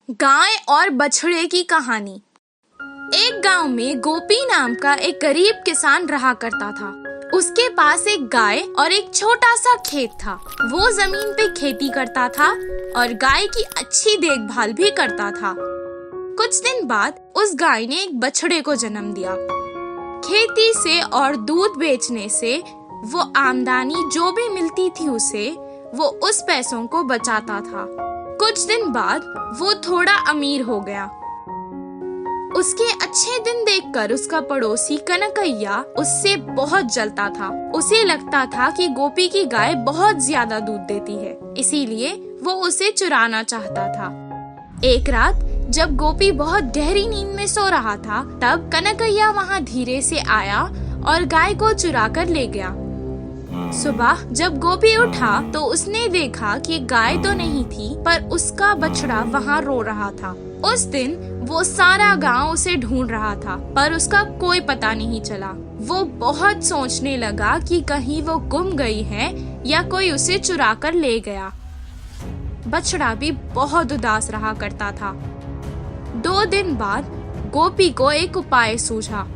गाय और बछड़े की कहानी। एक गांव में गोपी नाम का एक गरीब किसान रहा करता था। उसके पास एक गाय और एक छोटा सा खेत था। वो जमीन पे खेती करता था और गाय की अच्छी देखभाल भी करता था। कुछ दिन बाद उस गाय ने एक बछड़े को जन्म दिया। खेती से और दूध बेचने से वो आमदनी जो भी मिलती थी उसे वो उस पैसों को बचाता था। कुछ दिन बाद वो थोड़ा अमीर हो गया। उसके अच्छे दिन देखकर उसका पड़ोसी कनकैया उससे बहुत जलता था। उसे लगता था कि गोपी की गाय बहुत ज्यादा दूध देती है, इसीलिए वो उसे चुराना चाहता था। एक रात जब गोपी बहुत गहरी नींद में सो रहा था, तब कनकैया वहाँ धीरे से आया और गाय को चुरा कर ले गया। सुबह जब गोपी उठा तो उसने देखा कि गाय तो नहीं थी, पर उसका बछड़ा वहाँ रो रहा था। उस दिन वो सारा गांव उसे ढूंढ रहा था, पर उसका कोई पता नहीं चला। वो बहुत सोचने लगा कि कहीं वो गुम गई है या कोई उसे चुरा कर ले गया। बछड़ा भी बहुत उदास रहा करता था। 2 दिन बाद गोपी को एक उपाय सूझा।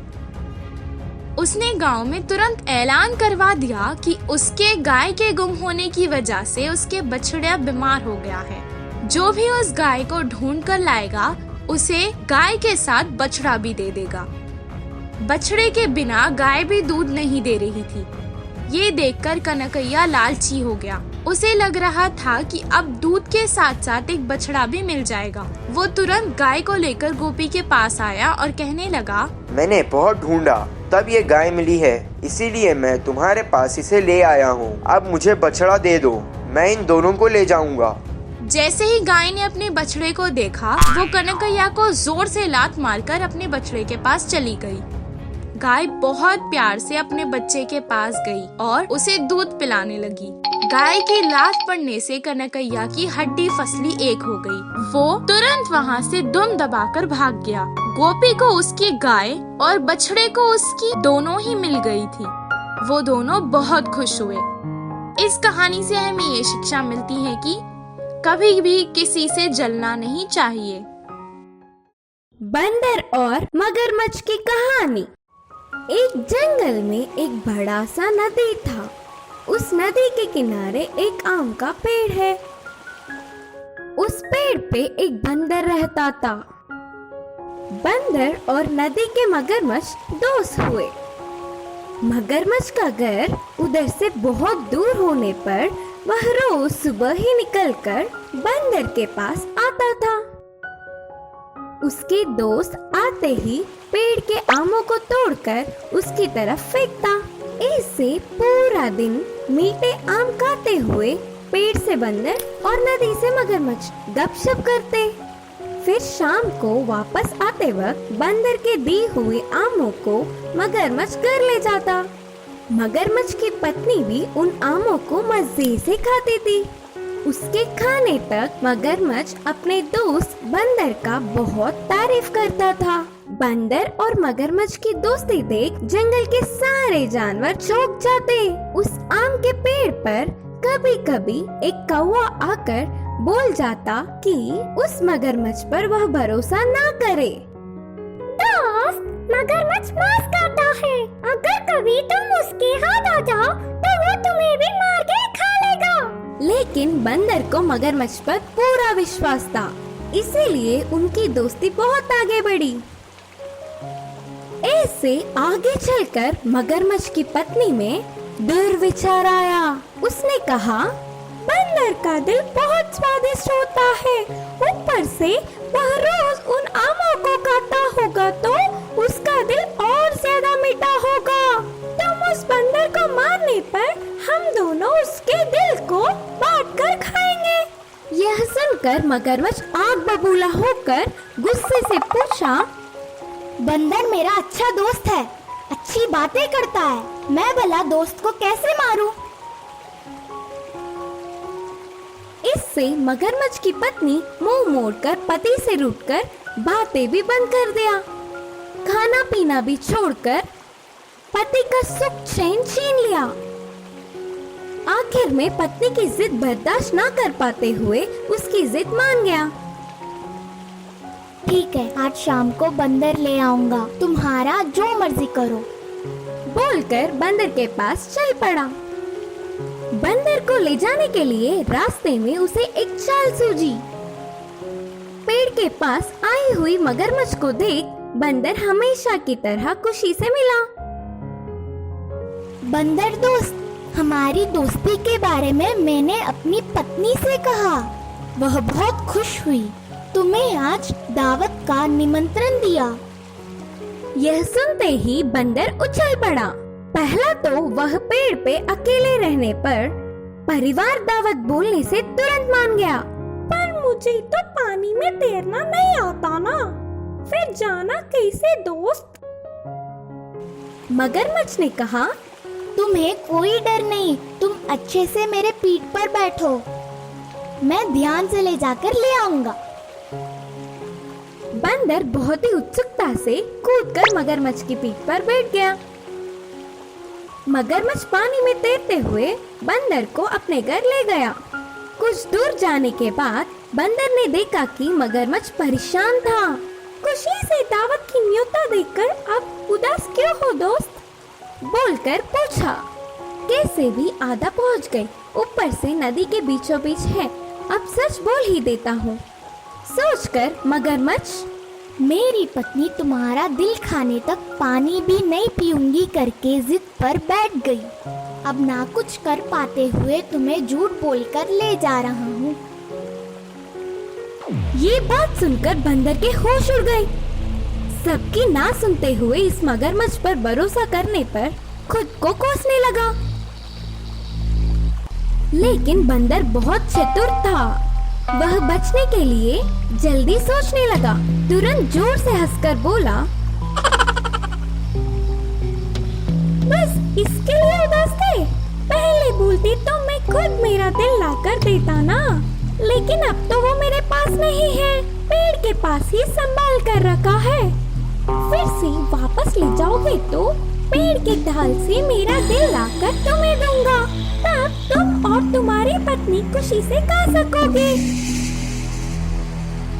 उसने गांव में तुरंत ऐलान करवा दिया कि उसके गाय के गुम होने की वजह से उसके बछड़ा बीमार हो गया है। जो भी उस गाय को ढूंढ कर लाएगा उसे गाय के साथ बछड़ा भी दे देगा। बछड़े के बिना गाय भी दूध नहीं दे रही थी। ये देखकर कनकैया लालची हो गया। उसे लग रहा था कि अब दूध के साथ साथ एक बछड़ा भी मिल जाएगा। वो तुरंत गाय को लेकर गोपी के पास आया और कहने लगा, मैंने बहुत ढूंढा तब ये गाय मिली है, इसीलिए मैं तुम्हारे पास इसे ले आया हूँ। अब मुझे बछड़ा दे दो, मैं इन दोनों को ले जाऊंगा। जैसे ही गाय ने अपने बछड़े को देखा, वो कनकैया को जोर से लात मारकर अपने बछड़े के पास चली गई। गाय बहुत प्यार से अपने बच्चे के पास गई और उसे दूध पिलाने लगी। गाय की लात पड़ने से कनकैया की हड्डी फसली एक हो गई। वो तुरंत वहाँ से दुम दबाकर भाग गया। गोपी को उसकी गाय और बछड़े को उसकी दोनों ही मिल गई थी। वो दोनों बहुत खुश हुए। इस कहानी से हमें ये शिक्षा मिलती है कि कभी भी किसी से जलना नहीं चाहिए। बंदर और मगरमच्छ की कहानी। एक जंगल में एक बड़ा सा नदी था। उस नदी के किनारे एक आम का पेड़ है। उस पेड़ पे एक बंदर रहता था। बंदर और नदी के मगरमच्छ दोस्त हुए। मगरमच्छ का घर उधर से बहुत दूर होने पर वह रोज सुबह ही निकलकर बंदर के पास आता था। उसके दोस्त आते ही पेड़ के आमों को तोड़कर उसकी तरफ फेंकता। इससे पूरा दिन मीठे आम खाते हुए पेड़ से बंदर और नदी से मगरमच्छ गपशप करते। फिर शाम को वापस आते वक्त बंदर के दी हुए आमों को मगरमच्छ घर ले जाता। मगरमच्छ की पत्नी भी उन आमों को मजे से खाती थी। उसके खाने तक मगरमच्छ अपने दोस्त बंदर का बहुत तारीफ करता था। बंदर और मगरमच्छ की दोस्ती देख जंगल के सारे जानवर चौंक जाते। उस आम के पेड़ पर कभी कभी एक कौवा आकर बोल जाता कि उस मगरमच्छ पर वह भरोसा ना करे। दोस्त, मगरमच्छ मांस खाता है। अगर कभी तुम उसके हाथ आ जाओ तो वो तुम्हें भी मार के खा लेगा। लेकिन बंदर को मगरमच्छ पर पूरा विश्वास था, इसीलिए उनकी दोस्ती बहुत आगे बढ़ी। ऐसे आगे चलकर मगरमच्छ की पत्नी में दुर्विचार आया। उसने कहा, बंदर का दिल बहुत स्वादिष्ट होता है, ऊपर से वह रोज उन आमों को खाता होगा तो उसका दिल और ज्यादा मीठा होगा। तुम उस बंदर को मारने पर हम दोनों उसके दिल को बांट कर खाएंगे। यह सुनकर मगरमच्छ आग बबूला होकर गुस्से से पूछा, बंदर मेरा अच्छा दोस्त है, अच्छी बातें करता है, मैं भला दोस्त को कैसे मारूं? इससे मगरमच्छ की पत्नी मुंह मोड़कर पति से रूठकर बातें भी बंद कर दिया। खाना पीना भी छोड़कर पति का सुख चैन छीन लिया। आखिर में पत्नी की जिद बर्दाश्त न कर पाते हुए उसकी जिद मान गया। ठीक है, आज शाम को बंदर ले आऊंगा, तुम्हारा जो मर्जी करो। बोलकर बंदर के पास चल पड़ा। बंदर को ले जाने के लिए रास्ते में उसे एक चाल सूझी। पेड़ के पास आई हुई मगरमच्छ को देख बंदर हमेशा की तरह खुशी से मिला। बंदर दोस्त, हमारी दोस्ती के बारे में मैंने अपनी पत्नी से कहा, वह बहुत खुश हुई। तुम्हें आज दावत का निमंत्रण दिया। यह सुनते ही बंदर उछल पड़ा। पहला तो वह पेड़ पे अकेले रहने पर परिवार दावत बोलने से तुरंत मान गया। पर मुझे तो पानी में तैरना नहीं आता ना, फिर जाना कैसे दोस्त? मगरमच्छ ने कहा, तुम्हें कोई डर नहीं, तुम अच्छे से मेरे पीठ पर बैठो, मैं ध्यान से ले जाकर ले आऊंगा। बंदर बहुत ही उत्सुकता से कूदकर मगरमच्छ की पीठ पर बैठ गया। मगरमच्छ पानी में तैरते हुए बंदर को अपने घर ले गया। कुछ दूर जाने के बाद बंदर ने देखा कि मगरमच्छ परेशान था। खुशी से दावत की न्योता देखकर अब उदास क्यों हो दोस्त? बोलकर पूछा। कैसे भी आधा पहुंच गए, ऊपर से नदी के बीचों बीच है, अब सच बोल ही देता हूँ। सोचकर मगरमच्छ, मेरी पत्नी तुम्हारा दिल खाने तक पानी भी नहीं पीऊंगी करके जिद पर बैठ गई। अब ना कुछ कर पाते हुए तुम्हें झूठ बोलकर ले जा रहा हूँ। ये बात सुनकर बंदर के होश उड़ गए। सबकी ना सुनते हुए इस मगरमच्छ पर भरोसा करने पर खुद को कोसने लगा। लेकिन बंदर बहुत चतुर था। वह बचने के लिए जल्दी सोचने लगा। तुरंत जोर से हंसकर बोला, बस इसके लिए उदास थे? पहले बोलती तो मैं खुद मेरा दिल ला कर देता ना, लेकिन अब तो वो मेरे पास नहीं है, पेड़ के पास ही संभाल कर रखा है। फिर से वापस ले जाओगे तो पेड़ के ढाल से मेरा दिल लाकर तुम्हें दूंगा, तब तुम और तुम्हारी पत्नी खुशी से खा सकोगे।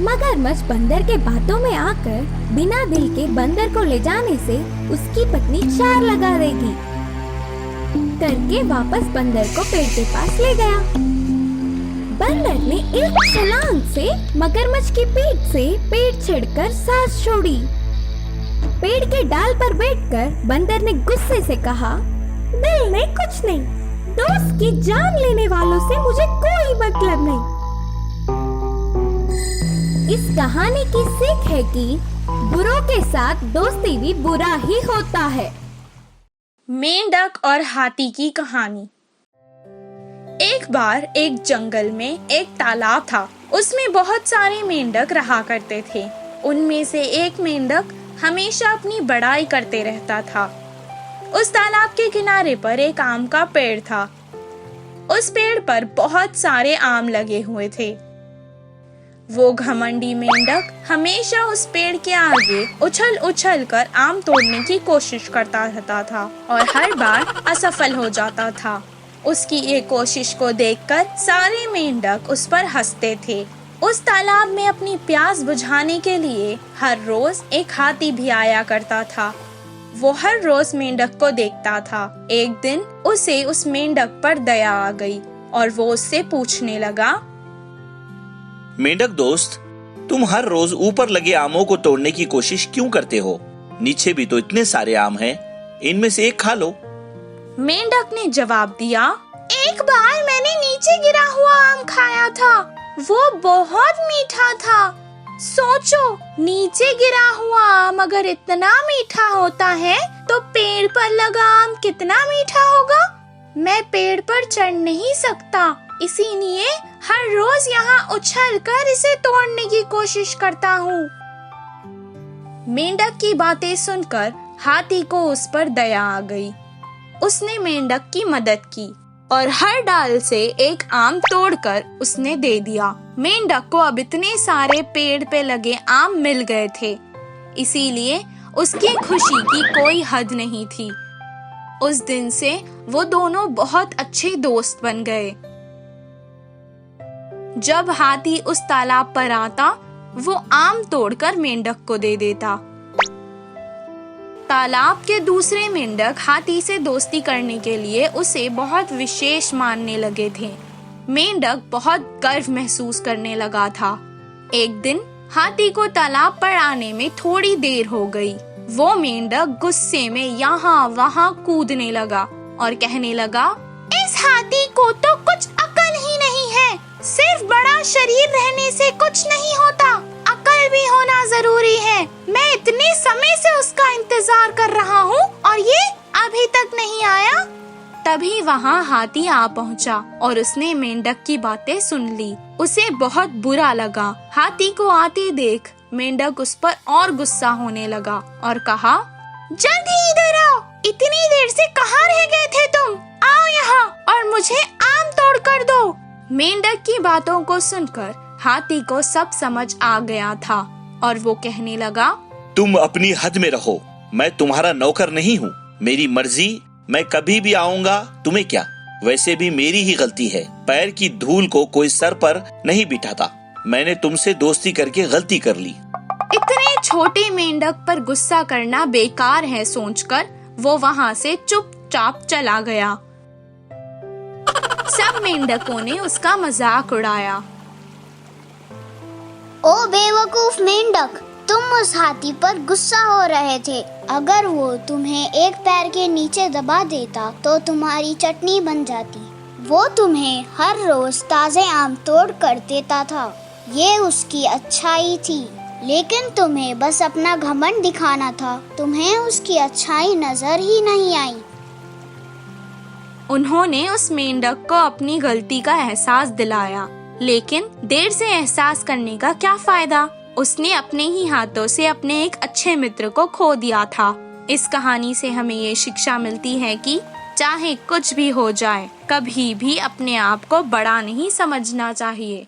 मगरमच्छ बंदर के बातों में आकर बिना दिल के बंदर को ले जाने से उसकी पत्नी चार लगा देगी करके वापस बंदर को पेड़ के पास ले गया। बंदर ने एक छलांग से मगरमच्छ की पीठ से पेड़ छेड़कर सांस छोड़ी। पेड़ के डाल पर बैठकर बंदर ने गुस्से से कहा, दिल नहीं कुछ नहीं, दोस्त की जान लेने वालों से मुझे कोई मतलब नहीं। इस कहानी की सीख है कि बुरों के साथ दोस्ती भी बुरा ही होता है। मेंढक और हाथी की कहानी। एक बार एक जंगल में एक तालाब था। उसमें बहुत सारे मेंढक रहा करते थे। उनमें से एक मेंढक हमेशा अपनी बड़ाई करते रहता था। उस तालाब के किनारे पर एक आम का पेड़ था। उस पेड़ पर बहुत सारे आम लगे हुए थे। वो घमंडी मेंढक हमेशा उस पेड़ के आगे उछल उछल कर आम तोड़ने की कोशिश करता रहता था और हर बार असफल हो जाता था। उसकी ये कोशिश को देखकर सारे मेंढक उस पर हंसते थे। उस तालाब में अपनी प्यास बुझाने के लिए हर रोज एक हाथी भी आया करता था। वो हर रोज मेंढक को देखता था। एक दिन उसे उस मेंढक पर दया आ गई और वो उससे पूछने लगा, मेंढक दोस्त, तुम हर रोज ऊपर लगे आमों को तोड़ने की कोशिश क्यों करते हो? नीचे भी तो इतने सारे आम हैं, इनमें से एक खा लो। मेंढक ने जवाब दिया, एक बार मैंने नीचे गिरा हुआ आम खाया था, वो बहुत मीठा था। सोचो, नीचे गिरा हुआ आम अगर इतना मीठा होता है तो पेड़ पर लगा आम कितना मीठा होगा। मैं पेड़ पर चढ़ नहीं सकता, इसीलिए हर रोज यहाँ उछलकर इसे तोड़ने की कोशिश करता हूँ। मेंढक की बातें सुनकर हाथी को उस पर दया आ गई। उसने मेंढक की मदद की और हर डाल से एक आम तोड़कर उसने दे दिया। मेंढक को अब इतने सारे पेड़ पे लगे आम मिल गए थे, इसीलिए उसकी खुशी की कोई हद नहीं थी। उस दिन से वो दोनों बहुत अच्छे दोस्त बन गए। जब हाथी उस तालाब पर आता वो आम तोड़कर मेंढक को दे देता। तालाब के दूसरे मेंढक हाथी से दोस्ती करने के लिए उसे बहुत विशेष मानने लगे थे। मेंढक बहुत गर्व महसूस करने लगा था। एक दिन हाथी को तालाब पर आने में थोड़ी देर हो गई। वो मेंढक गुस्से में यहाँ वहाँ कूदने लगा और कहने लगा, इस हाथी को तो कुछ अकल ही नहीं है। सिर्फ बड़ा शरीर रहने से कुछ नहीं होता, अकल भी होना जरूरी है। मैं इतने समय से उसका इंतजार कर रहा हूँ और ये अभी तक नहीं आया। तभी वहाँ हाथी आ पहुँचा और उसने मेंढक की बातें सुन ली। उसे बहुत बुरा लगा। हाथी को आते देख मेंढक उस पर और गुस्सा होने लगा और कहा, जल्दी इधर आओ, इतनी देर से कहाँ रह गए थे तुम? आओ यहाँ और मुझे आम तोड़ कर दो। मेंढक की बातों को सुनकर हाथी को सब समझ आ गया था और वो कहने लगा, तुम अपनी हद में रहो, मैं तुम्हारा नौकर नहीं हूँ। मेरी मर्जी, मैं कभी भी आऊंगा, तुम्हें क्या? वैसे भी मेरी ही गलती है। पैर की धूल को कोई सर पर नहीं बिठाता। मैंने तुमसे दोस्ती करके गलती कर ली। इतने छोटे मेंढक पर गुस्सा करना बेकार है सोचकर वो वहाँ से चुपचाप चला गया। सब मेंढकों ने उसका मजाक उड़ाया। ओ बेवकूफ मेंढक, तुम उस हाथी पर गुस्सा हो रहे थे। अगर वो तुम्हें एक पैर के नीचे दबा देता तो तुम्हारी चटनी बन जाती। वो तुम्हें हर रोज ताजे आम तोड़ कर देता था, ये उसकी अच्छाई थी। लेकिन तुम्हें बस अपना घमंड दिखाना था, तुम्हें उसकी अच्छाई नजर ही नहीं आई। उन्होंने उस मेंढक को अपनी गलती का एहसास दिलाया, लेकिन देर से एहसास करने का क्या फायदा? उसने अपने ही हाथों से अपने एक अच्छे मित्र को खो दिया था। इस कहानी से हमें ये शिक्षा मिलती है कि चाहे कुछ भी हो जाए, कभी भी अपने आप को बड़ा नहीं समझना चाहिए।